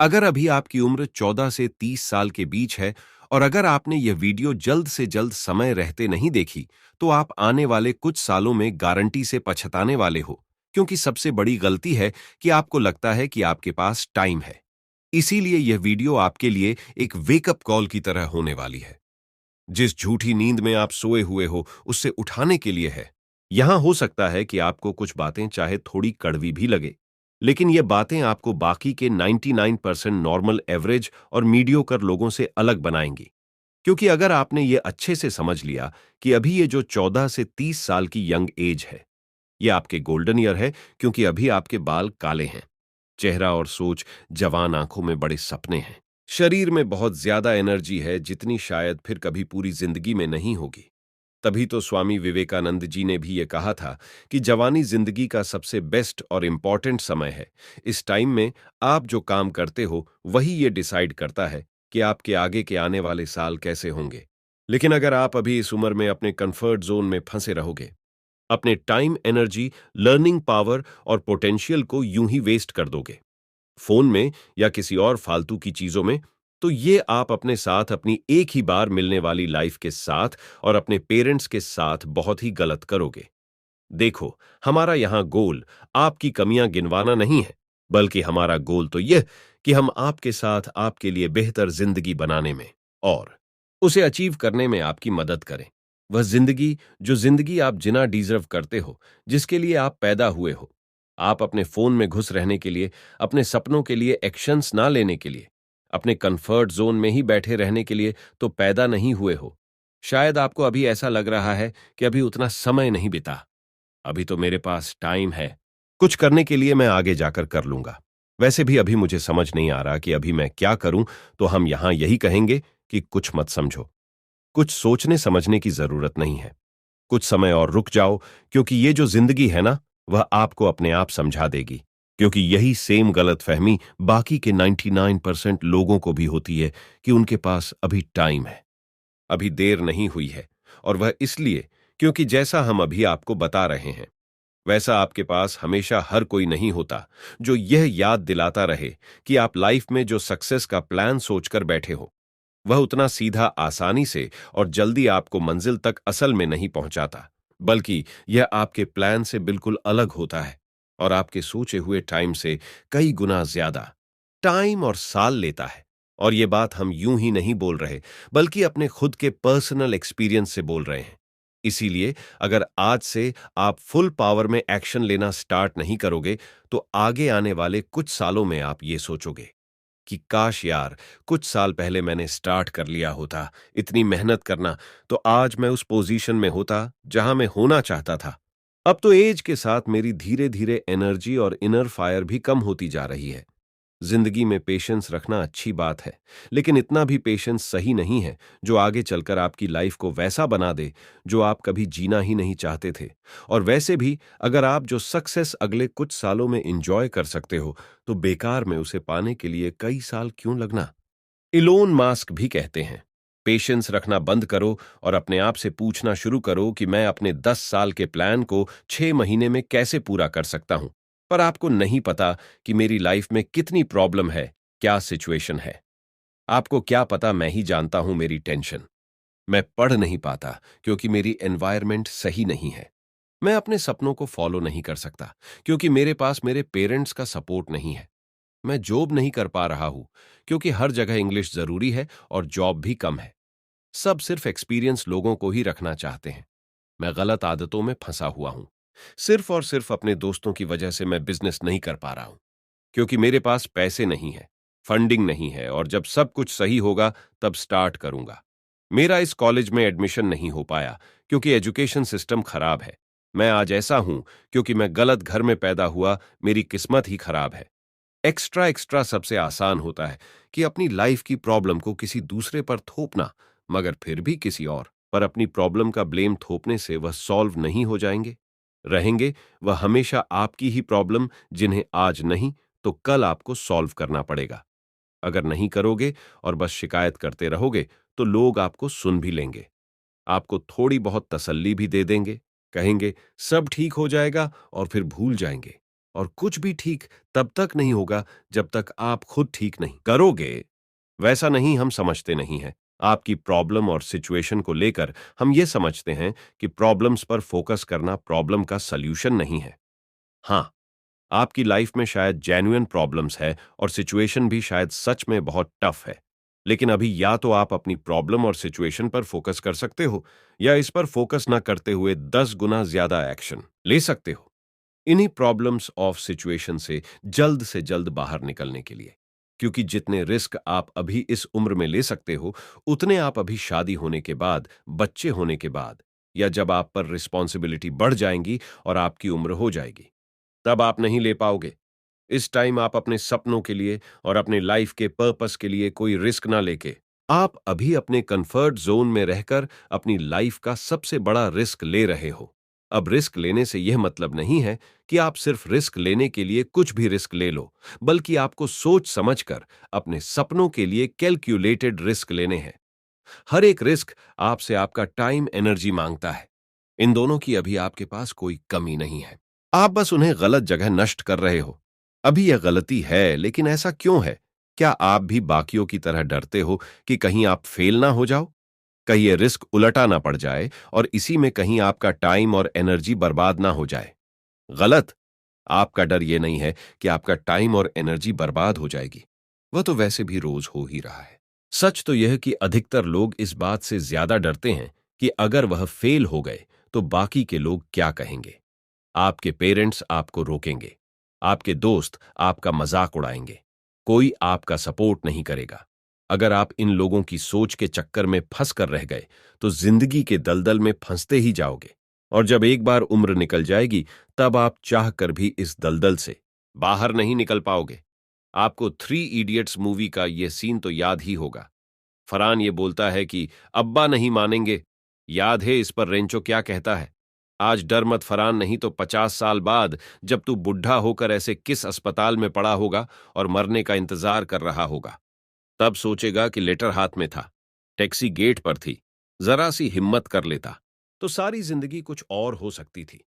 अगर अभी आपकी उम्र 14 से 30 साल के बीच है और अगर आपने यह वीडियो जल्द से जल्द समय रहते नहीं देखी, तो आप आने वाले कुछ सालों में गारंटी से पछताने वाले हो, क्योंकि सबसे बड़ी गलती है कि आपको लगता है कि आपके पास टाइम है। इसीलिए यह वीडियो आपके लिए एक वेकअप कॉल की तरह होने वाली है। जिस झूठी नींद में आप सोए हुए हो, उससे उठाने के लिए है। यहां हो सकता है कि आपको कुछ बातें चाहे थोड़ी कड़वी भी लगे, लेकिन ये बातें आपको बाकी के 99% नॉर्मल एवरेज और मीडियोकर लोगों से अलग बनाएंगी। क्योंकि अगर आपने ये अच्छे से समझ लिया कि अभी ये जो 14 से 30 साल की यंग एज है, ये आपके गोल्डन ईयर है, क्योंकि अभी आपके बाल काले हैं, चेहरा और सोच जवान, आंखों में बड़े सपने हैं, शरीर में बहुत ज्यादा एनर्जी है जितनी शायद फिर कभी पूरी जिंदगी में नहीं होगी। तभी तो स्वामी विवेकानंद जी ने भी ये कहा था कि जवानी जिंदगी का सबसे बेस्ट और इम्पॉर्टेंट समय है। इस टाइम में आप जो काम करते हो वही ये डिसाइड करता है कि आपके आगे के आने वाले साल कैसे होंगे। लेकिन अगर आप अभी इस उम्र में अपने कंफर्ट जोन में फंसे रहोगे, अपने टाइम, एनर्जी, लर्निंग पावर और पोटेंशियल को यूं ही वेस्ट कर दोगे फोन में या किसी और फालतू की चीजों में, तो ये आप अपने साथ अपनी एक ही बार मिलने वाली लाइफ के साथ और अपने पेरेंट्स के साथ बहुत ही गलत करोगे। देखो, हमारा यहां गोल आपकी कमियां गिनवाना नहीं है, बल्कि हमारा गोल तो यह कि हम आपके साथ आपके लिए बेहतर जिंदगी बनाने में और उसे अचीव करने में आपकी मदद करें। वह जिंदगी जो जिंदगी आप जिना डिजर्व करते हो, जिसके लिए आप पैदा हुए हो। आप अपने फोन में घुस रहने के लिए, अपने सपनों के लिए एक्शंस ना लेने के लिए, अपने कंफर्ट जोन में ही बैठे रहने के लिए तो पैदा नहीं हुए हो। शायद आपको अभी ऐसा लग रहा है कि अभी उतना समय नहीं बिता, अभी तो मेरे पास टाइम है, कुछ करने के लिए मैं आगे जाकर कर लूंगा। वैसे भी अभी मुझे समझ नहीं आ रहा कि अभी मैं क्या करूं, तो हम यहां यही कहेंगे कि कुछ मत समझो, कुछ सोचने समझने की जरूरत नहीं है। कुछ समय और रुक जाओ, क्योंकि ये जो जिंदगी है ना, वह आपको अपने आप समझा देगी। क्योंकि यही सेम गलत फहमी बाकी के 99% लोगों को भी होती है कि उनके पास अभी टाइम है, अभी देर नहीं हुई है। और वह इसलिए क्योंकि जैसा हम अभी आपको बता रहे हैं, वैसा आपके पास हमेशा हर कोई नहीं होता जो यह याद दिलाता रहे कि आप लाइफ में जो सक्सेस का प्लान सोचकर बैठे हो, वह उतना सीधा, आसानी से और जल्दी आपको मंजिल तक असल में नहीं पहुंचाता, बल्कि यह आपके प्लान से बिल्कुल अलग होता है और आपके सोचे हुए टाइम से कई गुना ज्यादा टाइम और साल लेता है। और ये बात हम यूं ही नहीं बोल रहे, बल्कि अपने खुद के पर्सनल एक्सपीरियंस से बोल रहे हैं। इसीलिए अगर आज से आप फुल पावर में एक्शन लेना स्टार्ट नहीं करोगे, तो आगे आने वाले कुछ सालों में आप ये सोचोगे कि काश यार, कुछ साल पहले मैंने स्टार्ट कर लिया होता इतनी मेहनत करना, तो आज मैं उस पोजीशन में होता जहां मैं होना चाहता था। अब तो एज के साथ मेरी धीरे धीरे एनर्जी और इनर फायर भी कम होती जा रही है। जिंदगी में पेशेंस रखना अच्छी बात है, लेकिन इतना भी पेशेंस सही नहीं है जो आगे चलकर आपकी लाइफ को वैसा बना दे जो आप कभी जीना ही नहीं चाहते थे। और वैसे भी अगर आप जो सक्सेस अगले कुछ सालों में इंजॉय कर सकते हो, तो बेकार में उसे पाने के लिए कई साल क्यों लगना। इलोन मास्क भी कहते हैं, पेशेंस रखना बंद करो और अपने आप से पूछना शुरू करो कि मैं अपने 10 साल के प्लान को 6 महीने में कैसे पूरा कर सकता हूं। पर आपको नहीं पता कि मेरी लाइफ में कितनी प्रॉब्लम है, क्या सिचुएशन है। आपको क्या पता, मैं ही जानता हूं मेरी टेंशन। मैं पढ़ नहीं पाता क्योंकि मेरी एनवायरनमेंट सही नहीं है। मैं अपने सपनों को फॉलो नहीं कर सकता क्योंकि मेरे पास मेरे पेरेंट्स का सपोर्ट नहीं है। मैं जॉब नहीं कर पा रहा हूं क्योंकि हर जगह इंग्लिश जरूरी है और जॉब भी कम है। सब सिर्फ एक्सपीरियंस लोगों को ही रखना चाहते हैं। मैं गलत आदतों में फंसा हुआ हूं। सिर्फ और सिर्फ अपने दोस्तों की वजह से मैं बिजनेस नहीं कर पा रहा हूं क्योंकि मेरे पास पैसे नहीं है, फंडिंग नहीं है, और जब सब कुछ सही होगा तब स्टार्ट करूंगा। मेरा इस कॉलेज में एडमिशन नहीं हो पाया क्योंकि एजुकेशन सिस्टम खराब है। मैं आज ऐसा हूं क्योंकि मैं गलत घर में पैदा हुआ, मेरी किस्मत ही खराब है। एक्स्ट्रा एक्स्ट्रा सबसे आसान होता है कि अपनी लाइफ की प्रॉब्लम को किसी दूसरे पर थोपना, मगर फिर भी किसी और पर अपनी प्रॉब्लम का ब्लेम थोपने से वह सॉल्व नहीं हो जाएंगे। रहेंगे वह हमेशा आपकी ही प्रॉब्लम, जिन्हें आज नहीं तो कल आपको सॉल्व करना पड़ेगा। अगर नहीं करोगे और बस शिकायत करते रहोगे, तो लोग आपको सुन भी लेंगे, आपको थोड़ी बहुत तसल्ली भी दे देंगे, कहेंगे सब ठीक हो जाएगा और फिर भूल जाएंगे। और कुछ भी ठीक तब तक नहीं होगा जब तक आप खुद ठीक नहीं करोगे। वैसा नहीं, हम समझते नहीं हैं। आपकी प्रॉब्लम और सिचुएशन को लेकर हम ये समझते हैं कि प्रॉब्लम्स पर फोकस करना प्रॉब्लम का सल्यूशन नहीं है। हाँ, आपकी लाइफ में शायद जेन्युइन प्रॉब्लम्स है और सिचुएशन भी शायद सच में बहुत टफ है। लेकिन अभी या तो आप अपनी प्रॉब्लम और सिचुएशन पर फोकस कर सकते हो, या इस पर फोकस ना करते हुए 10 गुना ज्यादा एक्शन ले सकते हो इन्हीं प्रॉब्लम्स ऑफ सिचुएशन से जल्द बाहर निकलने के लिए। क्योंकि जितने रिस्क आप अभी इस उम्र में ले सकते हो, उतने आप अभी शादी होने के बाद, बच्चे होने के बाद, या जब आप पर रिस्पॉन्सिबिलिटी बढ़ जाएंगी और आपकी उम्र हो जाएगी, तब आप नहीं ले पाओगे। इस टाइम आप अपने सपनों के लिए और अपने लाइफ के पर्पस के लिए कोई रिस्क ना लेके, आप अभी अपने कंफर्ट जोन में रहकर अपनी लाइफ का सबसे बड़ा रिस्क ले रहे हो। अब रिस्क लेने से यह मतलब नहीं है कि आप सिर्फ रिस्क लेने के लिए कुछ भी रिस्क ले लो, बल्कि आपको सोच समझकर अपने सपनों के लिए कैलकुलेटेड रिस्क लेने हैं। हर एक रिस्क आपसे आपका टाइम एनर्जी मांगता है। इन दोनों की अभी आपके पास कोई कमी नहीं है। आप बस उन्हें गलत जगह नष्ट कर रहे हो। अभी यह गलती है, लेकिन ऐसा क्यों है? क्या आप भी बाकियों की तरह डरते हो कि कहीं आप फेल ना हो जाओ? कहीं ये रिस्क उलटा ना पड़ जाए और इसी में कहीं आपका टाइम और एनर्जी बर्बाद ना हो जाए? गलत। आपका डर ये नहीं है कि आपका टाइम और एनर्जी बर्बाद हो जाएगी। वह तो वैसे भी रोज हो ही रहा है। सच तो यह कि अधिकतर लोग इस बात से ज्यादा डरते हैं कि अगर वह फेल हो गए तो बाकी के लोग क्या कहेंगे। आपके पेरेंट्स आपको रोकेंगे, आपके दोस्त आपका मजाक उड़ाएंगे, कोई आपका सपोर्ट नहीं करेगा। अगर आप इन लोगों की सोच के चक्कर में फंस कर रह गए तो जिंदगी के दलदल में फंसते ही जाओगे। और जब एक बार उम्र निकल जाएगी, तब आप चाह कर भी इस दलदल से बाहर नहीं निकल पाओगे। आपको थ्री इडियट्स मूवी का यह सीन तो याद ही होगा। फरहान ये बोलता है कि अब्बा नहीं मानेंगे। याद है इस पर रेंचो क्या कहता है? आज डर मत फरहान, नहीं तो 50 साल बाद जब तू बुढ़ा होकर ऐसे किस अस्पताल में पड़ा होगा और मरने का इंतजार कर रहा होगा, तब सोचेगा कि लेटर हाथ में था, टैक्सी गेट पर थी, जरा सी हिम्मत कर लेता तो सारी जिंदगी कुछ और हो सकती थी।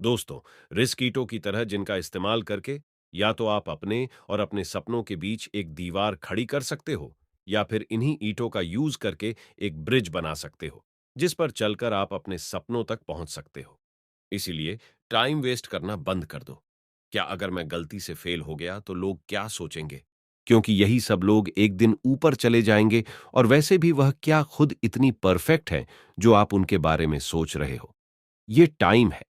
दोस्तों, रिस्क ईंटों की तरह जिनका इस्तेमाल करके या तो आप अपने और अपने सपनों के बीच एक दीवार खड़ी कर सकते हो, या फिर इन्हीं ईंटों का यूज करके एक ब्रिज बना सकते हो जिस पर चलकर आप अपने सपनों तक पहुंच सकते हो। इसीलिए टाइम वेस्ट करना बंद कर दो। क्या अगर मैं गलती से फेल हो गया तो लोग क्या सोचेंगे? क्योंकि यही सब लोग एक दिन ऊपर चले जाएंगे, और वैसे भी वह क्या खुद इतनी परफेक्ट है जो आप उनके बारे में सोच रहे हो? ये टाइम है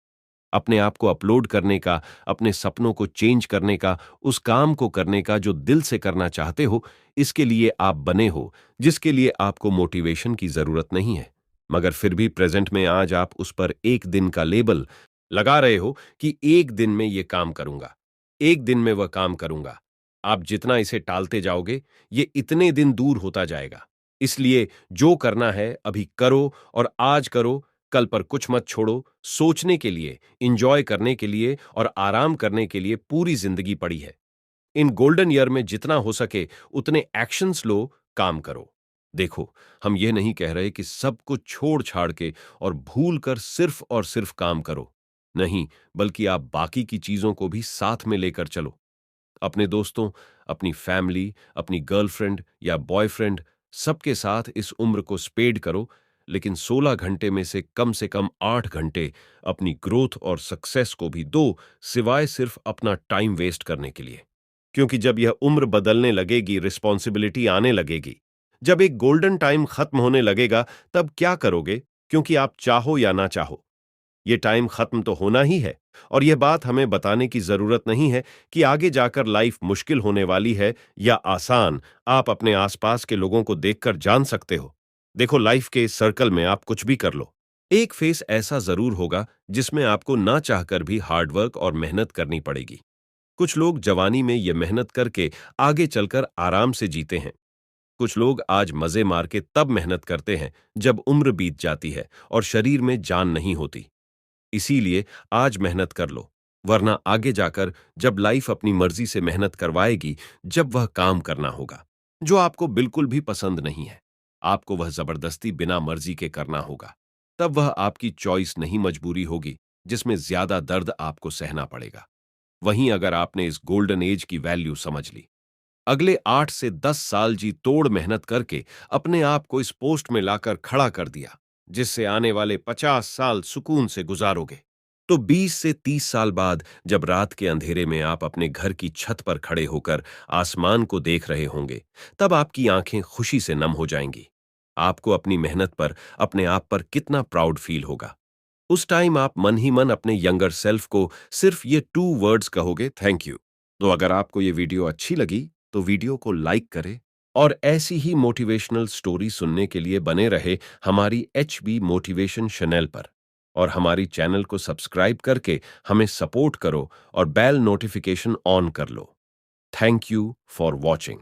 अपने आप को अपलोड करने का, अपने सपनों को चेंज करने का, उस काम को करने का जो दिल से करना चाहते हो। इसके लिए आप बने हो, जिसके लिए आपको मोटिवेशन की जरूरत नहीं है। मगर फिर भी प्रेजेंट में आज आप उस पर एक दिन का लेबल लगा रहे हो कि एक दिन में ये काम करूंगा, एक दिन में वह काम करूंगा। आप जितना इसे टालते जाओगे, ये इतने दिन दूर होता जाएगा। इसलिए जो करना है अभी करो, और आज करो। कल पर कुछ मत छोड़ो। सोचने के लिए, इंजॉय करने के लिए और आराम करने के लिए पूरी जिंदगी पड़ी है। इन गोल्डन ईयर में जितना हो सके उतने एक्शंस लो, काम करो। देखो, हम ये नहीं कह रहे कि सब कुछ छोड़ छाड़ के और भूल कर सिर्फ और सिर्फ काम करो। नहीं, बल्कि आप बाकी की चीजों को भी साथ में लेकर चलो। अपने दोस्तों, अपनी फैमिली, अपनी गर्लफ्रेंड या बॉयफ्रेंड, सबके साथ इस उम्र को स्पेड करो। लेकिन 16 घंटे में से कम 8 घंटे अपनी ग्रोथ और सक्सेस को भी दो, सिवाय सिर्फ अपना टाइम वेस्ट करने के लिए। क्योंकि जब यह उम्र बदलने लगेगी, रिस्पॉन्सिबिलिटी आने लगेगी, जब एक गोल्डन टाइम खत्म होने लगेगा, तब क्या करोगे? क्योंकि आप चाहो या ना चाहो, ये टाइम खत्म तो होना ही है। और यह बात हमें बताने की जरूरत नहीं है कि आगे जाकर लाइफ मुश्किल होने वाली है या आसान। आप अपने आसपास के लोगों को देखकर जान सकते हो। देखो, लाइफ के इस सर्कल में आप कुछ भी कर लो, एक फेस ऐसा जरूर होगा जिसमें आपको ना चाहकर भी हार्डवर्क और मेहनत करनी पड़ेगी। कुछ लोग जवानी में ये मेहनत करके आगे चलकर आराम से जीते हैं। कुछ लोग आज मजे मार के तब मेहनत करते हैं जब उम्र बीत जाती है और शरीर में जान नहीं होती। इसीलिए आज मेहनत कर लो, वरना आगे जाकर जब लाइफ अपनी मर्जी से मेहनत करवाएगी, जब वह काम करना होगा जो आपको बिल्कुल भी पसंद नहीं है, आपको वह जबरदस्ती बिना मर्जी के करना होगा, तब वह आपकी चॉइस नहीं, मजबूरी होगी जिसमें ज्यादा दर्द आपको सहना पड़ेगा। वहीं अगर आपने इस गोल्डन एज की वैल्यू समझ ली, अगले 8 से 10 साल जी तोड़ मेहनत करके अपने आप को इस पोस्ट में लाकर खड़ा कर दिया, जिससे आने वाले 50 साल सुकून से गुजारोगे, तो 20 से 30 साल बाद जब रात के अंधेरे में आप अपने घर की छत पर खड़े होकर आसमान को देख रहे होंगे, तब आपकी आंखें खुशी से नम हो जाएंगी। आपको अपनी मेहनत पर, अपने आप पर कितना प्राउड फील होगा। उस टाइम आप मन ही मन अपने यंगर सेल्फ को सिर्फ ये 2 वर्ड्स कहोगे, थैंक यू। तो अगर आपको ये वीडियो अच्छी लगी तो वीडियो को लाइक करें, और ऐसी ही मोटिवेशनल स्टोरी सुनने के लिए बने रहे हमारी HB मोटिवेशन चैनल पर, और हमारी चैनल को सब्सक्राइब करके हमें सपोर्ट करो और बेल नोटिफिकेशन ऑन कर लो। Thank you for watching.